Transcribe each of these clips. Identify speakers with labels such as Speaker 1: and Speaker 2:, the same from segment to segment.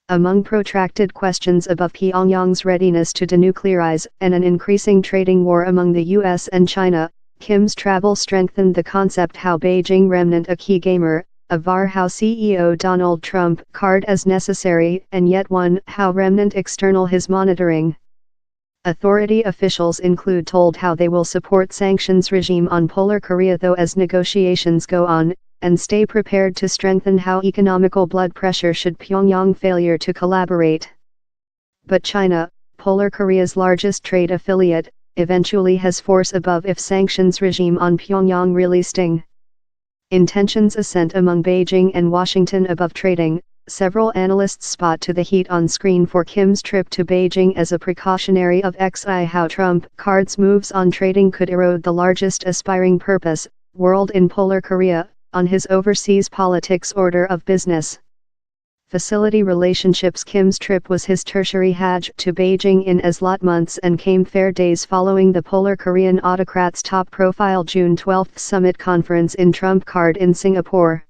Speaker 1: Among protracted questions about Pyongyang's readiness to denuclearize and an increasing trading war among the US and China, Kim's travel strengthened the concept how Beijing remnant a key gamer, a VAR how CEO Donald Trump card as necessary and yet one how remnant external his monitoring. Authority officials include told how they will support sanctions regime on Polar Korea though as negotiations go on, and stay prepared to strengthen how economical blood pressure should Pyongyang failure to collaborate. But China, Polar Korea's largest trade affiliate, eventually has force above if sanctions regime on Pyongyang really sting. Intentions ascent among Beijing and Washington above trading. Several analysts spot to the heat on screen for Kim's trip to Beijing as a precautionary of XI how Trump cards moves on trading could erode the largest aspiring purpose, world in Polar Korea, on his overseas politics order of business. Facility relationships. Kim's trip was his tertiary hajj to Beijing in as lot months and came fair days following the Polar Korean autocrat's top-profile June 12 summit conference in Trump card in Singapore.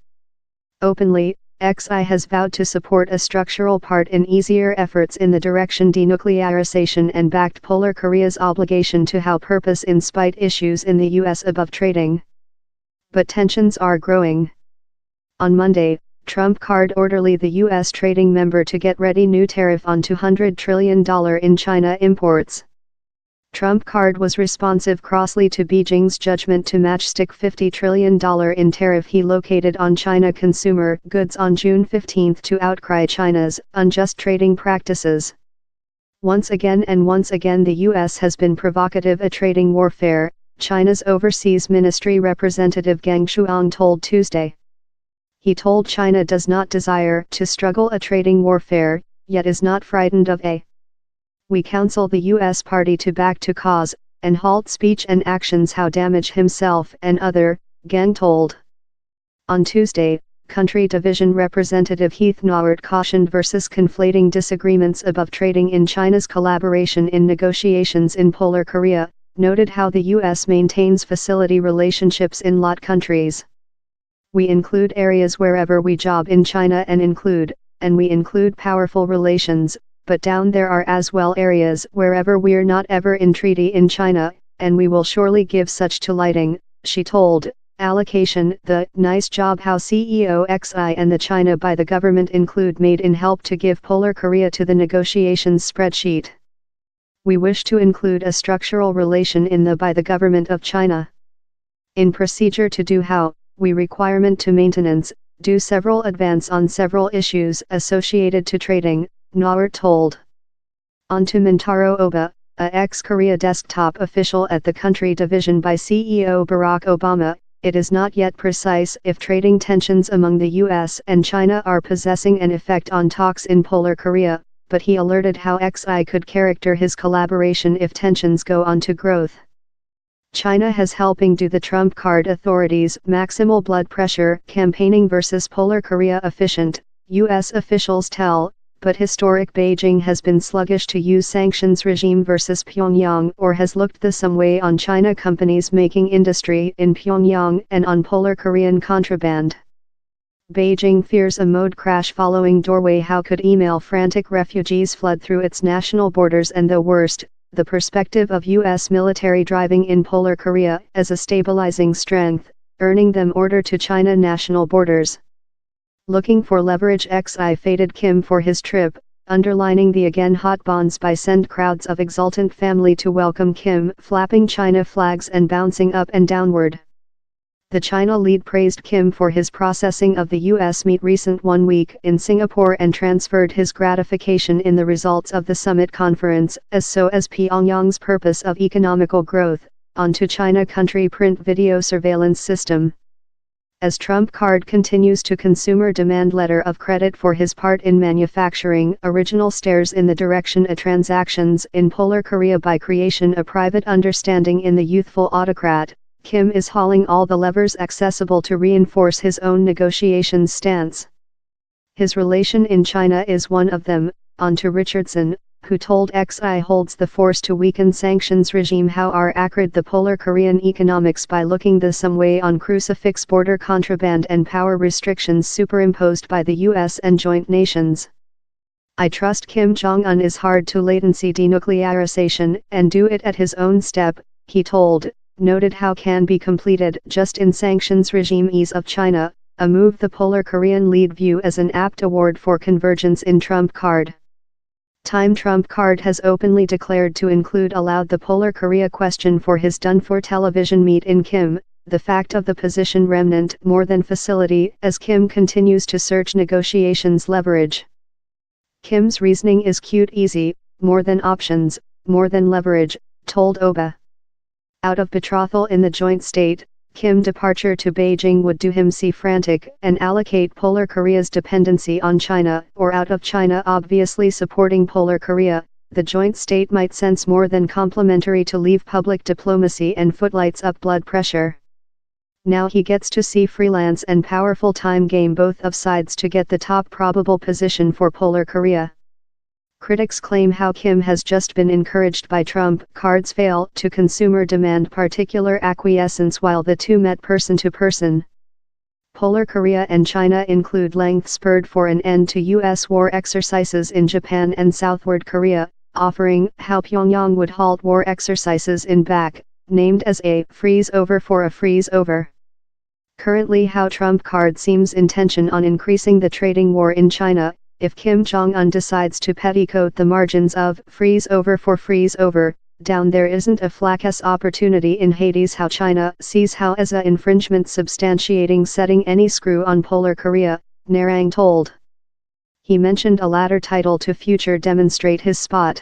Speaker 1: Openly, XI has vowed to support a structural part in easier efforts in the direction denuclearization and backed Polar Korea's obligation to how purpose in spite issues in the US above trading. But tensions are growing. On Monday, Trump card orderly the US trading member to get ready new tariff on $200 trillion in China imports. Trump card was responsive crossly to Beijing's judgment to match stick $50 trillion in tariff he located on China consumer goods on June 15 to outcry China's unjust trading practices. Once again the US has been provocative a trading warfare, China's Overseas Ministry representative Geng Shuang told Tuesday. He told China does not desire to struggle a trading warfare, yet is not frightened of a. We counsel the U.S. party to back to cause, and halt speech and actions how damage himself and other, Geng told. On Tuesday, Country Division Representative Heath Nauert cautioned versus conflating disagreements above trading in China's collaboration in negotiations in Polar Korea, noted how the U.S. maintains facility relationships in lot countries. We include areas wherever we job in China and we include powerful relations, but down there are as well areas wherever we're not ever in treaty in China, and we will surely give such to lighting, she told. Allocation. The nice job how CEO XI and the China by the government include made in help to give Polar Korea to the negotiations spreadsheet. We wish to include a structural relation in the by the government of China. In procedure to do how, we requirement to maintenance, do several advance on several issues associated to trading, Nauert told. On to Mintaro Oba, a ex-Korea desktop official at the country division by CEO Barack Obama, it is not yet precise if trading tensions among the US and China are possessing an effect on talks in Polar Korea, but he alerted how XI could character his collaboration if tensions go on to growth. China has helping do the Trump card authorities maximal blood pressure campaigning versus Polar Korea efficient, US officials tell, but historic Beijing has been sluggish to use sanctions regime versus Pyongyang or has looked the some way on China companies making industry in Pyongyang and on Polar Korean contraband. Beijing fears a mode crash following doorway how could email frantic refugees flood through its national borders and the worst, the perspective of US military driving in Polar Korea as a stabilizing strength, earning them order to China national borders. Looking for leverage XI faded Kim for his trip, underlining the again hot bonds by send crowds of exultant family to welcome Kim flapping China flags and bouncing up and downward. The China lead praised Kim for his processing of the U.S. meet recent 1 week in Singapore and transferred his gratification in the results of the summit conference as Pyongyang's purpose of economical growth, onto China country print video surveillance system. As Trump card continues to consumer demand letter of credit for his part in manufacturing original stares in the direction of transactions in Polar Korea by creation a private understanding in the youthful autocrat, Kim is hauling all the levers accessible to reinforce his own negotiations stance. His relation in China is one of them, onto Richardson, who told XI holds the force to weaken sanctions regime how are acrid the Polar Korean economics by looking the some way on crucifix border contraband and power restrictions superimposed by the US and joint nations. I trust Kim Jong Un is hard to latency denuclearization and do it at his own step, he told, noted how can be completed just in sanctions regime ease of China, a move the Polar Korean lead view as an apt award for convergence in Trump card. Time Trump card has openly declared to include allowed the Polar Korea question for his done-for television meet in Kim, the fact of the position remnant more than facility as Kim continues to search negotiations leverage. Kim's reasoning is cute easy, more than options, more than leverage, told Oba. Out of betrothal in the joint state, Kim departure to Beijing would do him see frantic and allocate Polar Korea's dependency on China or out of China obviously supporting Polar Korea, the joint state might sense more than complimentary to leave public diplomacy and footlights up blood pressure. Now he gets to see freelance and powerful time game both of sides to get the top probable position for Polar Korea. Critics claim how Kim has just been encouraged by Trump cards fail to consumer demand particular acquiescence while the two met person to person. Polar Korea and China include length spurred for an end to U.S. war exercises in Japan and southward Korea, offering how Pyongyang would halt war exercises in back, named as a freeze over for a freeze over. Currently how Trump card seems intention on increasing the trading war in China, if Kim Jong Un decides to petticoat the margins of freeze over for freeze over, down there isn't a flaccus opportunity in Hades how China sees how as a infringement substantiating setting any screw on Polar Korea, Narang told. He mentioned a latter title to future demonstrate his spot.